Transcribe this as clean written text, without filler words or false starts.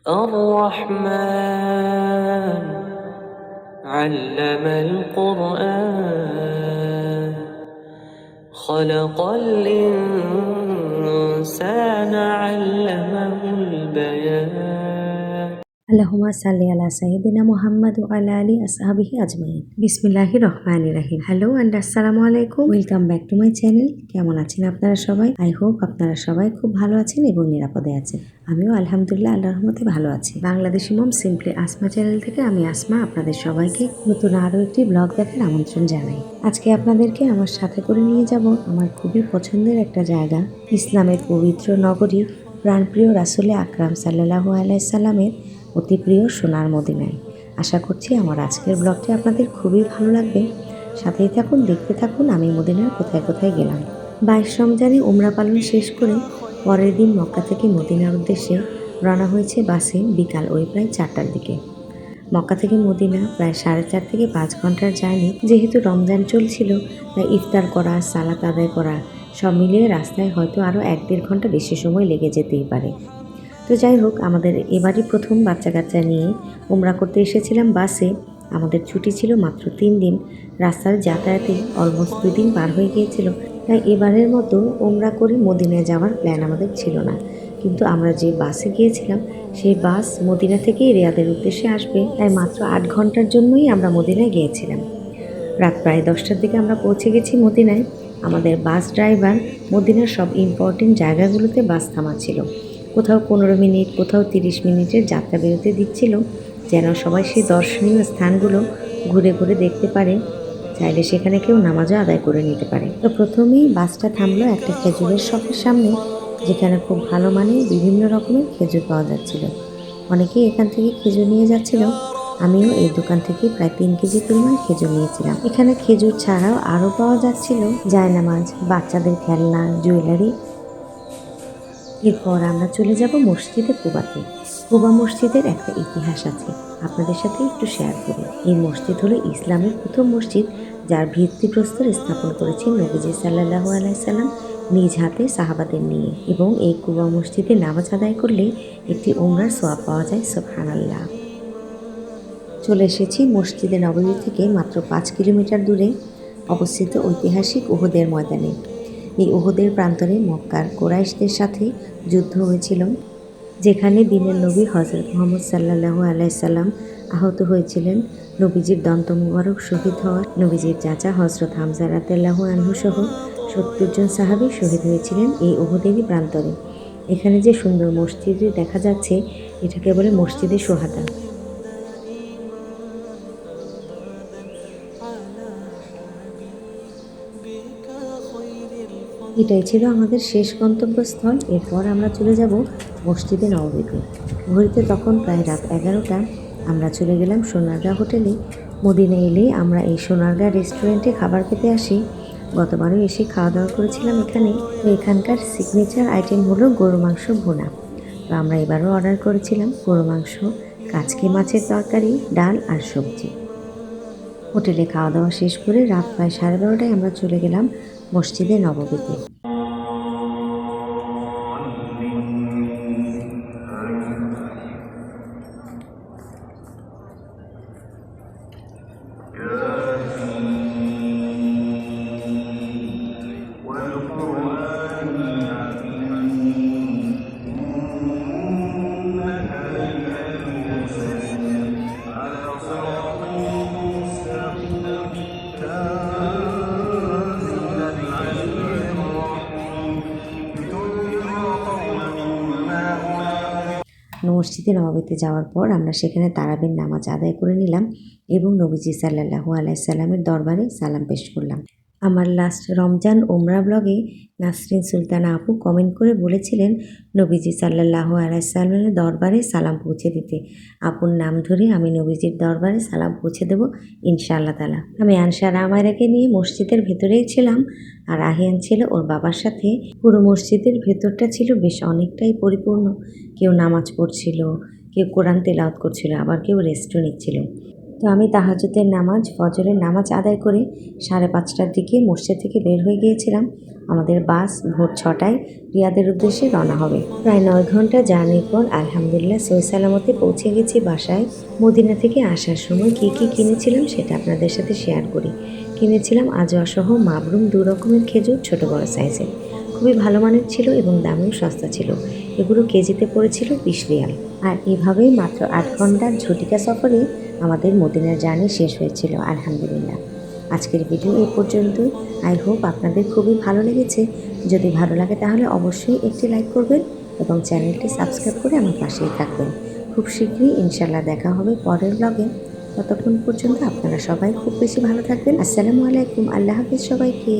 الرحمن علم القرآن خلق الإنسان علمه البيان আল্লাহুম্মা সাল্লি আলা সাইয়্যিদিনা মুহাম্মাদ ওয়া আলা আলি আসহাবিহি আজমাইন। বিসমিল্লাহির রহমানির রহিম। হ্যালো এন্ড আসসালামু আলাইকুম, welcome back to my channel. কেমন আছেন আপনারা সবাই? আই হোপ আপনারা সবাই খুব ভালো আছেন এবং নিরাপদে আছেন। আমিও আলহামদুলিল্লাহ আল্লাহর রহমতে ভালো আছি। বাংলাদেশি মম সিম্পলি আসমা চ্যানেল থেকে আমি আসমা আপনাদের সবাইকে নতুন আরও একটি ব্লগ দেখার আমন্ত্রণ জানাই। আজকে আপনাদেরকে আমার সাথে করে নিয়ে যাব আমার খুবই পছন্দের একটা জায়গা, ইসলামের পবিত্র নগরী, প্রাণপ্রিয় রাসূলে আকরাম সাল্লাল্লাহু আলাইহি সাল্লামের অতি প্রিয় সোনার মদিনায়। আশা করছি আমার আজকের ব্লগটি আপনাদের খুবই ভালো লাগবে। সাথেই থাকুন, দেখতে থাকুন আমি মদিনার কোথায় কোথায় গেলাম। 22 রমজানে উমরা পালন শেষ করে পরের দিন মক্কা থেকে মদিনার উদ্দেশ্যে রওনা হয়েছে বাসে বিকাল প্রায় 4টার দিকে। মক্কা থেকে মদিনা প্রায় 4.5 থেকে 5 ঘন্টার জার্নি। যেহেতু রমজান চলছিল তাই ইফতার করা, সালাত আদায় করা সব মিলিয়ে রাস্তায় হয়তো আরও 1-1.5 ঘন্টা বেশি সময় লেগে যেতেই পারে। তো যাই হোক, আমাদের এবারই প্রথম বাচ্চা কাচ্চা নিয়ে উমরা করতে এসেছিলাম বাসে। আমাদের ছুটি ছিল মাত্র 3 দিন। রাস্তার যাতায়াতে অলমোস্ট 2 দিন পার হয়ে গিয়েছিল। তাই এবারের মতো উমরা করে মদিনায় যাওয়ার প্ল্যান আমাদের ছিল না। কিন্তু আমরা যে বাসে গিয়েছিলাম সেই বাস মদিনা থেকেই রিয়াদের উদ্দেশ্যে আসবে, তাই মাত্র 8 ঘন্টার জন্যই আমরা মদিনায় গিয়েছিলাম। রাত প্রায় 10টার দিকে আমরা পৌঁছে গেছি মদিনায়। আমাদের বাস ড্রাইভার মদিনার সব ইম্পর্টেন্ট জায়গাগুলোতে বাস থামাচ্ছিল। কোথাও 15 মিনিট, কোথাও 30 মিনিটের যাত্রা বিরতি দিচ্ছিল, যেন সবাই সেই দর্শনীয় স্থানগুলো ঘুরে ঘুরে দেখতে পারে, চাইলে সেখানে কেউ নামাজও আদায় করে নিতে পারে। তো প্রথমেই বাসটা থামলো একটা খেজুরের শপের সামনে, যেখানে খুব ভালো মানের বিভিন্ন রকমের খেজুর পাওয়া যাচ্ছিল। অনেকেই এখান থেকে খেজুর নিয়ে যাচ্ছিল। আমিও এই দোকান থেকে প্রায় 3 কেজি পরিমাণ খেজুর নিয়েছিলাম। এখানে খেজুর ছাড়াও আরও পাওয়া যাচ্ছিল জায়নামাজ, বাচ্চাদের খেলনা, জুয়েলারি। এরপর আমরা চলে যাব মসজিদে কুবাতে। কুবা মসজিদের একটা ইতিহাস আছে, আপনাদের সাথে একটু শেয়ার করি। এই মসজিদ হলো ইসলামের প্রথম মসজিদ, যার ভিত্তিপ্রস্তর স্থাপন করেছেন নবীজি সাল্লাল্লাহু আলাইহি সাল্লাম নিজ হাতে সাহাবাদের নিয়ে। এবং এই কুবা মসজিদে নামাজ আদায় করলে একটি উমরার সওয়াব পাওয়া যায়। সুবহানাল্লাহ। চলে এসেছি মসজিদে নববী থেকে মাত্র 5 কিলোমিটার দূরে অবস্থিত ঐতিহাসিক উহুদের ময়দানে। এই উহুদের প্রান্তরে মক্কার কুরাইশদের সাথে যুদ্ধ হয়েছিল, যেখানে দিনের নবী হজরত মুহাম্মদ সাল্লাল্লাহু আলাইহি সাল্লাম আহত হয়েছিলেন। নবীজির দন্ত মুবারক শহীদ হওয়া, নবীজির চাচা হজরত হামজা রাদিয়াল্লাহু আনহু সহ 70 জন সাহাবী শহীদ হয়েছিলেন এই উহুদেরই প্রান্তরে। এখানে যে সুন্দর মসজিদটি দেখা যাচ্ছে, এটাকে বলে মসজিদে সোহাদা। এটাই ছিল আমাদের শেষ গন্তব্যস্থল। এরপর আমরা চলে যাব মসজিদে নববীতে। ঘড়িতে তখন প্রায় রাত 11টা। আমরা চলে গেলাম সোনারগাঁ হোটেলে। মদিনা এলে আমরা এই সোনারগাঁ রেস্টুরেন্টে খাবার খেতে আসি। গতবারও এসে খাওয়া দাওয়া করেছিলাম এখানে। তো এখানকার সিগনেচার আইটেম হলো গরু মাংস ভুনা। তো আমরা এবারও অর্ডার করেছিলাম গরু মাংস, কাচকি মাছের তরকারি, ডাল আর সবজি। হোটেলে খাওয়া দাওয়া শেষ করে রাত প্রায় 12:30টায় আমরা চলে গেলাম মসজিদে নববীতে। মসজিদে নববীতে যাওয়ার পর আমরা সেখানে তারাবির নামাজ আদায় করে নিলাম এবং নবীজি সাল্লাল্লাহু আলাইহি সাল্লামের দরবারে সালাম পেশ করলাম। আমার লাস্ট রমজান উমরা ব্লগে নাসরিন সুলতানা আপু কমেন্ট করে বলেছিলেন নবীজি সাল্লাল্লাহু আলাইহি সাল্লামের দরবারে সালাম পৌঁছে দিতে। আপুর নাম ধরে আমি নবীজির দরবারে সালাম পৌঁছে দেব ইনশাআল্লাহ তাআলা। আমি আনসার আমায়রাকে নিয়ে মসজিদের ভেতরেই ছিলাম, আর আহিয়ান ছিল ওর বাবার সাথে। পুরো মসজিদের ভেতরটা ছিল বেশ অনেকটাই পরিপূর্ণ। কেউ নামাজ পড়ছিল, কেউ কোরআন তেলাওয়াত করছিল, আবার কেউ রেস্টও নিচ্ছিল। তো আমি তাহাজ্জুদের নামাজ, ফজরের নামাজ আদায় করে 5:30টার দিকে মসজিদ থেকে বের হয়ে গিয়েছিলাম। আমাদের বাস ভোর 6টায় রিয়াদের উদ্দেশ্যে রওনা হবে। প্রায় 9 ঘন্টা জার্নির পর আলহামদুলিল্লাহ সহি সালামতে পৌঁছে গেছি বাসায়। মদিনা থেকে আসার সময় কি কি কিনেছিলাম সেটা আপনাদের সাথে শেয়ার করি। কিনেছিলাম আজওয়া সহ মাবরুম 2 রকমের খেজুর, ছোট বড় সাইজের। খুবই ভালো মানের ছিল এবং দামেও সস্তা ছিল। এগুলো কেজিতে পড়েছিল 20 রিয়াল। আর এভাবেই মাত্র 8 ঘন্টার ঝটিকা সফরে আমাদের মদিনার জার্নি শেষ হয়েছিল আলহামদুলিল্লাহ। আজকের ভিডিও এই পর্যন্তই। আই হোপ আপনাদের খুবই ভালো লেগেছে। যদি ভালো লাগে তাহলে অবশ্যই একটি লাইক করবেন এবং চ্যানেলটি সাবস্ক্রাইব করে আমার পাশেই থাকবেন। খুব শীঘ্রই ইনশাল্লাহ দেখা হবে পরের ব্লগে। ততক্ষণ পর্যন্ত আপনারা সবাই খুব বেশি ভালো থাকবেন। আসসালামু আলাইকুম। আল্লাহ হাফিজ সবাইকে।